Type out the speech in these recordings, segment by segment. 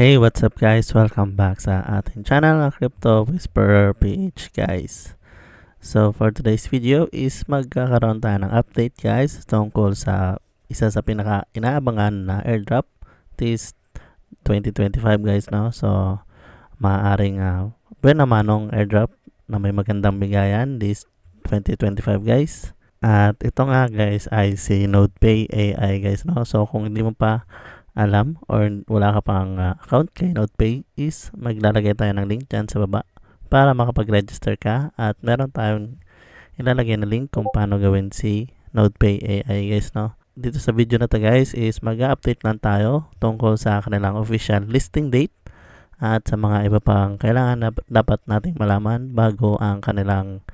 Hey, what's up guys? Welcome back sa ating channel na Crypto Whisperer PH guys. So for today's video is magkakaroon tayo ng update guys tungkol sa isa sa pinaka inaabangan na airdrop this 2025 guys, no? So maaaring buwan namanong airdrop na may magandang bigayan this 2025 guys. At ito nga guys ay si NodePay AI guys, no? So kung hindi mo pa alam or wala ka pang account kay NodePay is maglalagay tayo ng link dyan sa baba para makapag-register ka, at meron tayong ilalagay na link kung paano gawin si NodePay AI guys, no? Dito sa video na to guys is mag-update lang tayo tungkol sa kanilang official listing date at sa mga iba pang kailangan na dapat nating malaman bago ang kanilang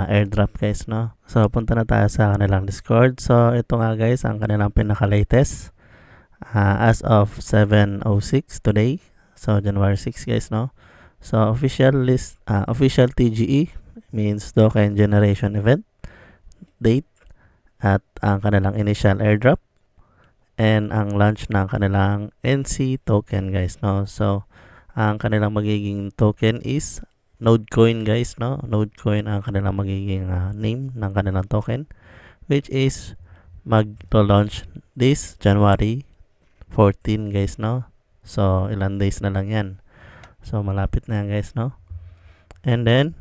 airdrop guys, no? So punta na tayo sa kanilang Discord. So ito nga guys ang kanilang pinaka-latest as of 7:06 today, so January 6 guys, no? So official list, official TGE means token generation event date, at ang kanilang initial airdrop and ang launch ng kanilang NC token guys, no? So ang kanilang magiging token is Nodecoin guys, no? Nodecoin ang kanilang magiging name ng kanilang token, which is mag-launch this January 14 guys, no? So ilan days na lang yan, so malapit na yan guys, no? And then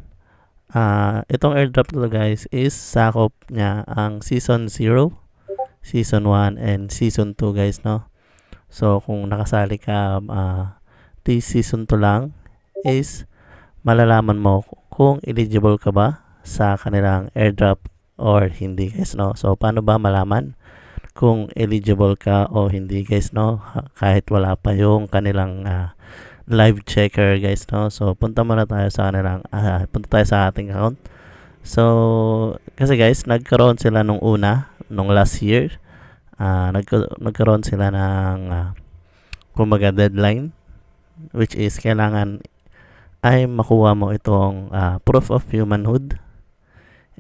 itong airdrop to guys is sakop niya ang season 0, season 1 and season 2 guys, no? So kung nakasali ka this season 2 lang is malalaman mo kung eligible ka ba sa kanilang airdrop or hindi guys, no? So paano ba malaman kung eligible ka o hindi guys, no? Kahit wala pa yung kanilang live checker guys, no? So punta muna tayo sa kanilang punta tayo sa ating account. So kasi guys nagkaroon sila nung last year, nagkaroon sila ng kumbaga deadline, which is kailangan ay makuha mo itong proof of humanhood,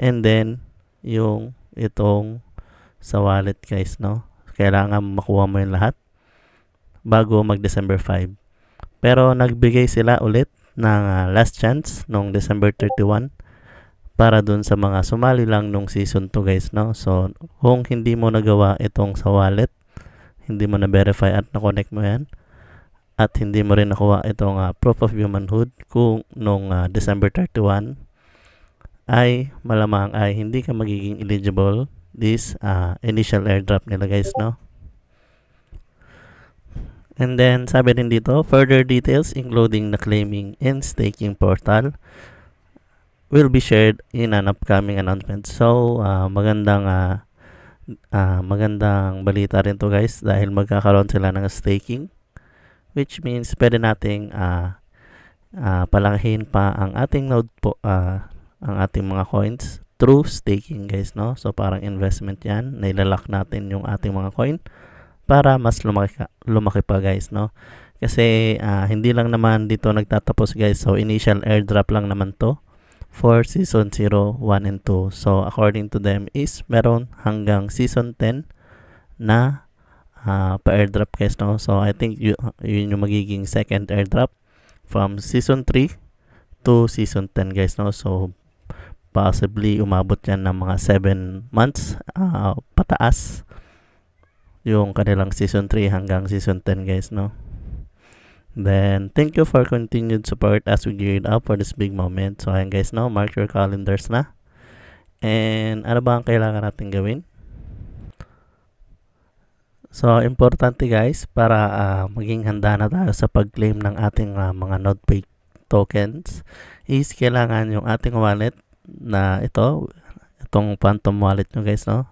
and then yung itong sa wallet guys, no? Kailangan makuha mo yung lahat bago mag December 5. Pero nagbigay sila ulit ng last chance nung December 31 para dun sa mga sumali lang nung season 2 guys, no? So kung hindi mo nagawa itong sa wallet, hindi mo na verify at na-connect mo yan, at hindi mo rin nakuha itong proof of humanhood kung nung December 31, ay malamang ay hindi ka magiging eligible this initial airdrop nila guys, no? And then sabi din dito, further details including the claiming and staking portal will be shared in an upcoming announcement. So magandang balita rin to guys, dahil magkakaroon sila ng staking, which means pwede nating palakihin pa ang ating node po, ang ating mga coins through staking guys, no? So parang investment yan, nailalak natin yung ating mga coin para mas lumaki pa guys, no? Kasi hindi lang naman dito nagtatapos guys. So initial airdrop lang naman to for season 0, 1 and 2. So according to them is meron hanggang season 10 na pa-airdrop guys, no? So I think yun yung magiging second airdrop from season 3 to season 10 guys, no? So possibly umabot yan ng mga 7 months pataas yung kanilang season 3 hanggang season 10 guys, no? Then thank you for continued support as we geared up for this big moment. So ayan guys, no? Mark your calendars na. And ano ba ang kailangan natin gawin? So importante guys, para maging handa na tayo sa pag-claim ng ating mga NodePay tokens, is kailangan yung ating wallet na itong Phantom wallet nyo guys, no?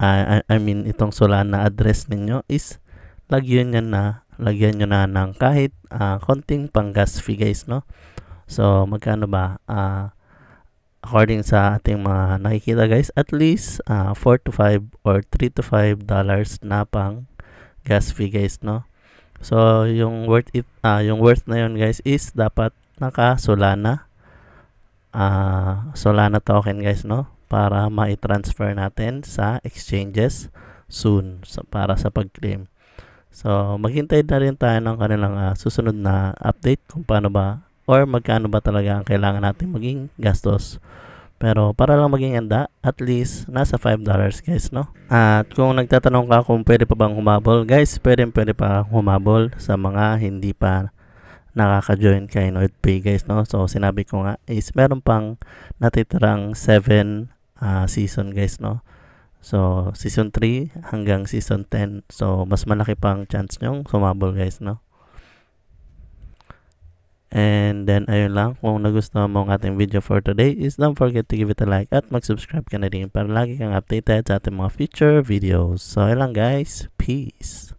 I mean itong Solana address ninyo is lagyan nyo na ng kahit konting pang-gas fee guys, no? So magkano ba? According sa ating mga nakikita guys, at least 4 to 5 or 3 to 5 dollars na pang gas fee guys, no? So yung worth na yun guys is dapat naka Solana token guys, no? Para ma-transfer natin sa exchanges soon, para sa pag-claim. So maghintay na rin tayo ng kanilang susunod na update kung paano ba or magkano ba talaga ang kailangan natin maging gastos. Pero para lang maging handa, at least nasa $5 guys, no? At kung nagtatanong ka kung pwede pa bang humabol, guys, pwede pa humabol sa mga hindi pa nakaka-join kay NordPay guys, no? So sinabi ko nga is meron pang natitirang 7 season guys, no? So season 3 hanggang season 10. So mas malaki pang chance nyong sumabol guys, no? And then ayun lang, kung nagustuhan mo ang ating video for today is don't forget to give it a like at mag-subscribe ka na rin para lagi kang updated sa ating mga future videos. So ayun lang guys, peace!